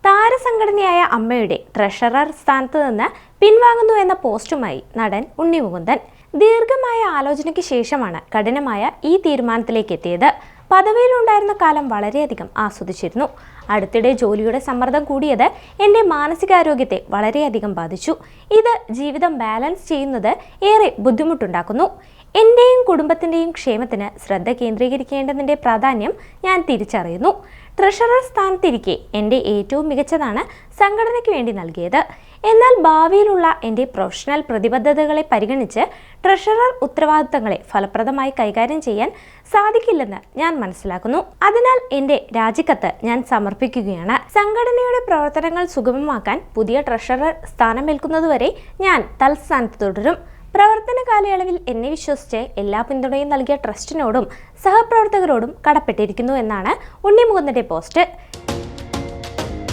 താരസംഘടനയായ അമ്മയുടെ ട്രഷറർ സ്ഥാനത്ത് നിന്ന് പിൻവാങ്ങുന്നു എന്ന പോസ്റ്റുമായി നടൻ ഉണ്ണി മുകുന്ദൻ. ദീർഘമായ ആലോചനയ്ക്ക് ശേഷമാണ് കഠിനമായ ഈ തീരുമാനത്തിലേക്ക് എത്തിയത്. പദവിയിലുണ്ടായിരുന്ന കാലം വളരെയധികം ആസ്വദിച്ചിരുന്നു. അടുത്തിടെ ജോലിയുടെ സമ്മർദ്ദം കൂടിയത് എൻ്റെ മാനസികാരോഗ്യത്തെ വളരെയധികം ബാധിച്ചു. ഇത് ജീവിതം ബാലൻസ് ചെയ്യുന്നത് ഏറെ ബുദ്ധിമുട്ടുണ്ടാക്കുന്നു. എൻ്റെയും കുടുംബത്തിൻ്റെയും ക്ഷേമത്തിന് ശ്രദ്ധ കേന്ദ്രീകരിക്കേണ്ടതിൻ്റെ പ്രാധാന്യം ഞാൻ തിരിച്ചറിയുന്നു. ട്രഷറർ സ്ഥാനത്തിരിക്കെ എൻ്റെ ഏറ്റവും മികച്ചതാണ് സംഘടനയ്ക്ക് വേണ്ടി നൽകിയത്. എന്നാൽ ഭാവിയിലുള്ള എൻ്റെ പ്രൊഫഷണൽ പ്രതിബദ്ധതകളെ പരിഗണിച്ച് ട്രഷറർ ഉത്തരവാദിത്തങ്ങളെ ഫലപ്രദമായി കൈകാര്യം ചെയ്യാൻ സാധിക്കില്ലെന്ന് ഞാൻ മനസ്സിലാക്കുന്നു. അതിനാൽ എൻ്റെ രാജിക്കത്ത് ഞാൻ സമർപ്പിക്കുകയാണ്. സംഘടനയുടെ പ്രവർത്തനങ്ങൾ സുഗമമാക്കാൻ പുതിയ ട്രഷറർ സ്ഥാനമേൽക്കുന്നതുവരെ ഞാൻ തൽസ്ഥാനത്ത് തുടരും. പ്രവർത്തന കാലയളവിൽ എന്നെ വിശ്വസിച്ച് എല്ലാ പിന്തുണയും നൽകിയ ട്രസ്റ്റിനോടും സഹപ്രവർത്തകരോടും കടപ്പെട്ടിരിക്കുന്നു എന്നാണ് ഉണ്ണി മുകുന്ദന്റെ പോസ്റ്റ്.